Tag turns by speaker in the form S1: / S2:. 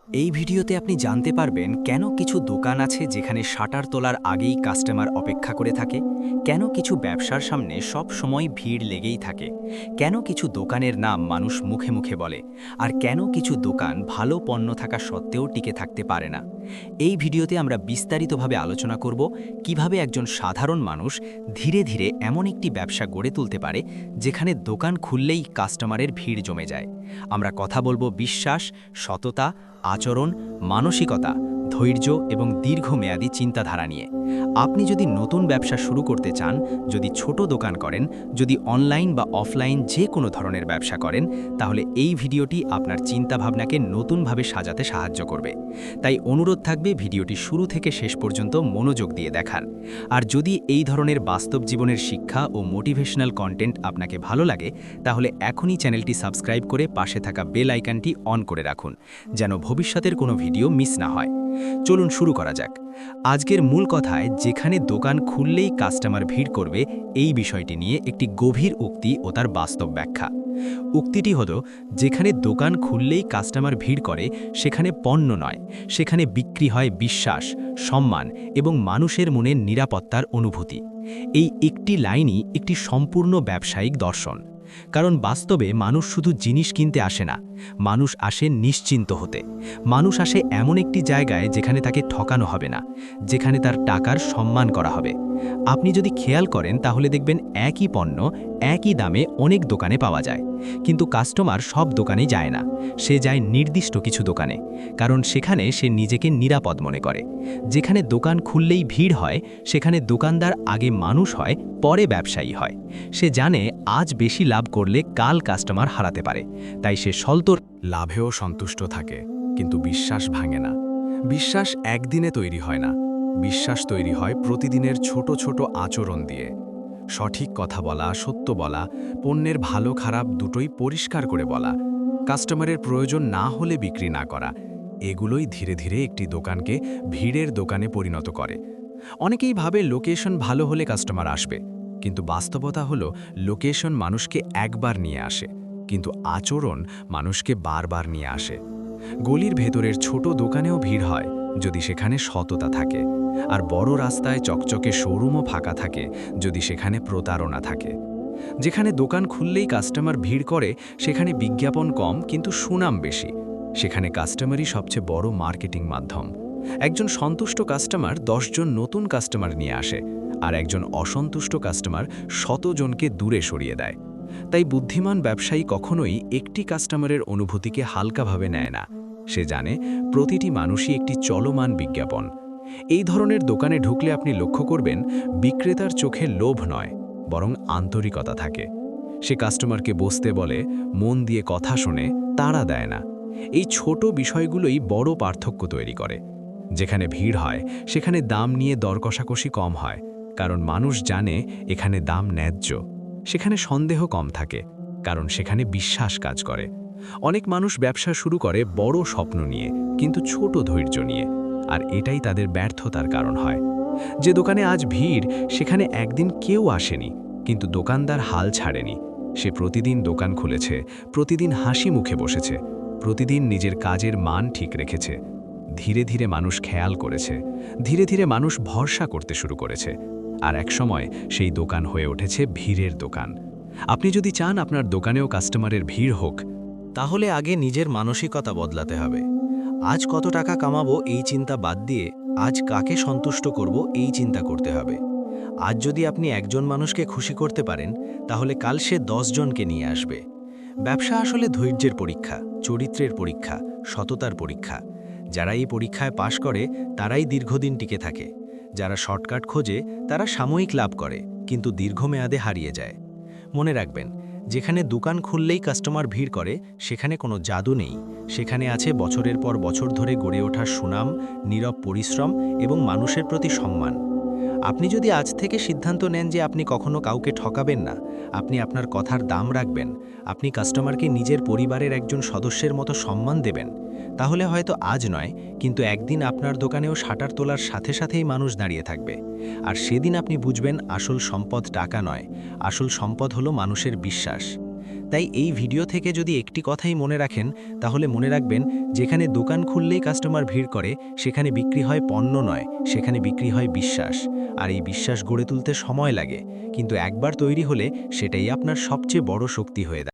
S1: এই ভিডিওতে আপনি জানতে পারবেন কেন কিছু দোকান আছে যেখানে শাটার তোলার আগেই কাস্টমার অপেক্ষা করে থাকে, কেন কিছু ব্যবসার সামনে সব সময় ভিড় লেগেই থাকে, কেন কিছু দোকানের নাম মানুষ মুখে মুখে বলে, আর কেন কিছু দোকান ভালো পণ্য থাকা সত্ত্বেও টিকে থাকতে পারে না। এই ভিডিওতে আমরা বিস্তারিতভাবে আলোচনা করব কিভাবে একজন সাধারণ মানুষ ধীরে ধীরে এমন একটি ব্যবসা গড়ে তুলতে পারে যেখানে দোকান খুললেই কাস্টমারের ভিড় জমে যায়। আমরা কথা বলবো বিশ্বাস, সততা, আচরণ, মানসিকতা, ধৈর্য এবং দীর্ঘমেয়াদী চিন্তাধারা নিয়ে। আপনি যদি নতুন ব্যবসা শুরু করতে চান, যদি ছোট দোকান করেন, যদি অনলাইন বা অফলাইন যে কোনো ধরনের ব্যবসা করেন, তাহলে এই ভিডিওটি আপনার চিন্তাভাবনাকে নতুনভাবে সাজাতে সাহায্য করবে। তাই অনুরোধ থাকবে ভিডিওটি শুরু থেকে শেষ পর্যন্ত মনোযোগ দিয়ে দেখার। আর যদি এই ধরনের বাস্তব জীবনের শিক্ষা ও মোটিভেশনাল কন্টেন্ট আপনাকে ভালো লাগে, তাহলে এখনই চ্যানেলটি সাবস্ক্রাইব করে পাশে থাকা বেল আইকনটি অন করে রাখুন, যেন ভবিষ্যতের কোনো ভিডিও মিস না হয়। চলুন শুরু করা যাক। আজকের মূল কথায় যেখানে দোকান খুললেই কাস্টমার ভিড় করবে, এই বিষয়টি নিয়ে একটি গভীর উক্তি ও তার বাস্তব ব্যাখ্যা। উক্তিটি হলো, যেখানে দোকান খুললেই কাস্টমার ভিড় করে সেখানে পণ্য নয়, সেখানে বিক্রি হয় বিশ্বাস, সম্মান এবং মানুষের মনে নিরাপত্তার অনুভূতি। এই একটি লাইনই একটি সম্পূর্ণ ব্যবসায়িক দর্শন। কারণ বাস্তবে মানুষ শুধু জিনিস কিনতে আসে না, মানুষ আসে নিশ্চিন্ত হতে। মানুষ আসে এমন একটি জায়গায় যেখানে তাকে ঠকানো হবে না, যেখানে তার টাকার সম্মান করা হবে। আপনি যদি খেয়াল করেন তাহলে দেখবেন একই পণ্য একই দামে অনেক দোকানে পাওয়া যায়, কিন্তু কাস্টমার সব দোকানে যায় না। সে যায় নির্দিষ্ট কিছু দোকানে, কারণ সেখানে সে নিজেকে নিরাপদ মনে করে। যেখানে দোকান খুললেই ভিড় হয় সেখানে দোকানদার আগে মানুষ হয়, পরে ব্যবসায়ী হয়। সে জানে আজ বেশি লাভ করলে কাল কাস্টমার হারাতে পারে, তাই সে সল্তর
S2: লাভেও সন্তুষ্ট থাকে, কিন্তু বিশ্বাস ভাঙে না। বিশ্বাস একদিনে তৈরি হয় না, বিশ্বাস তৈরি হয় প্রতিদিনের ছোট ছোট আচরণ দিয়ে। সঠিক কথা বলা, সত্য বলা, পণ্যের ভালো খারাপ দুটোই পরিষ্কার করে বলা, কাস্টমারের প্রয়োজন না হলে বিক্রি না করা, এগুলোই ধীরে ধীরে একটি দোকানকে ভিড়ের দোকানে পরিণত করে। অনেকেই ভাবে লোকেশন ভালো হলে কাস্টমার আসবে, কিন্তু বাস্তবতা হলো লোকেশন মানুষকে একবার নিয়ে আসে, কিন্তু আচরণ মানুষকে বারবার নিয়ে আসে। গলির ভেতরের ছোট দোকানেও ভিড় হয় যদি সেখানে সততা থাকে, আর বড় রাস্তায় চকচকে শোরুমও ফাঁকা থাকে যদি সেখানে প্রতারণা থাকে। যেখানে দোকান খুললেই কাস্টমার ভিড় করে সেখানে বিজ্ঞাপন কম কিন্তু সুনাম বেশি। সেখানে কাস্টমারই সবচেয়ে বড় মার্কেটিং মাধ্যম। একজন সন্তুষ্ট কাস্টমার 10 জন নতুন কাস্টমার নিয়ে আসে, আর একজন অসন্তুষ্ট কাস্টমার 100 জনকে দূরে সরিয়ে দেয়। তাই বুদ্ধিমান ব্যবসায়ী কখনোই একটি কাস্টমারের অনুভূতিকে হালকাভাবে নেয় না। সে জানে প্রতিটি মানুষই একটি চলমান বিজ্ঞাপন। এই ধরনের দোকানে ঢুকলে আপনি লক্ষ্য করবেন বিক্রেতার চোখে লোভ নয়, বরং আন্তরিকতা থাকে। সে কাস্টমারকে বসতে বলে, মন দিয়ে কথা শোনে, তাড়া দেয় না। এই ছোট বিষয়গুলোই বড় পার্থক্য তৈরি করে। যেখানে ভিড় হয় সেখানে দাম নিয়ে দর কষাকষি কম হয়, কারণ মানুষ জানে এখানে দাম ন্যায্য। সেখানে সন্দেহ কম থাকে, কারণ সেখানে বিশ্বাস কাজ করে। অনেক মানুষ ব্যবসা শুরু করে বড় স্বপ্ন নিয়ে, কিন্তু ছোট ধৈর্য নিয়ে, আর এটাই তাদের ব্যর্থতার কারণ হয়। যে দোকানে আজ ভিড় সেখানে একদিন কেউ আসেনি, কিন্তু দোকানদার হাল ছাড়েনি। সে প্রতিদিন দোকান খুলেছে, প্রতিদিন হাসি মুখে বসেছে, প্রতিদিন নিজের কাজের মান ঠিক রেখেছে। ধীরে ধীরে মানুষ খেয়াল করেছে, ধীরে ধীরে মানুষ ভরসা করতে শুরু করেছে, আর একসময় সেই দোকান হয়ে উঠেছে ভিড়ের দোকান। আপনি যদি চান আপনার দোকানেও কাস্টমারের ভিড় হোক,
S1: তাহলে আগে নিজের মানসিকতা বদলাতে হবে। আজ কত টাকা কামাবো এই চিন্তা বাদ দিয়ে আজ কাকে সন্তুষ্ট করব এই চিন্তা করতে হবে। আজ যদি আপনি একজন মানুষকে খুশি করতে পারেন, তাহলে কাল সে 10 জনকে নিয়ে আসবে। ব্যবসা আসলে ধৈর্যের পরীক্ষা, চরিত্রের পরীক্ষা, সততার পরীক্ষা। যারা এই পরীক্ষায় পাশ করে তারাই দীর্ঘদিন টিকে থাকে। যারা শর্টকাট খোঁজে তারা সাময়িক লাভ করে, কিন্তু দীর্ঘমেয়াদে হারিয়ে যায়। মনে রাখবেন, যেখানে দোকান খুললেই কাস্টমার ভিড় করে সেখানে কোনো জাদু নেই। সেখানে আছে বছরের পর বছর ধরে গড়ে ওঠা সুনাম, নীরব পরিশ্রম এবং মানুষের প্রতি সম্মান। আপনি যদি আজ থেকে সিদ্ধান্ত নেন যে আপনি কখনো কাউকে ঠকাবেন না, আপনি আপনার কথার দাম রাখবেন, আপনি কাস্টমারকে নিজের পরিবারের একজন সদস্যের মতো সম্মান দেবেন, তাহলে হয়তো আজ নয়, কিন্তু একদিন আপনার দোকানেও শাটার তোলার সাথে সাথেই মানুষ দাঁড়িয়ে থাকবে। আর সেদিন আপনি বুঝবেন আসল সম্পদ টাকা নয়, আসল সম্পদ হলো মানুষের বিশ্বাস।
S3: তাই এই ভিডিও থেকে যদি একটি কথাই মনে রাখেন, তাহলে মনে রাখবেন, যেখানে দোকান খুললেই কাস্টমার ভিড় করে সেখানে বিক্রি হয় পণ্য নয়, সেখানে বিক্রি হয় বিশ্বাস। আর এই বিশ্বাস গড়ে তুলতে সময় লাগে, কিন্তু একবার তৈরি হলে সেটাই আপনার সবচেয়ে বড় শক্তি হয়ে দাঁড়ায়।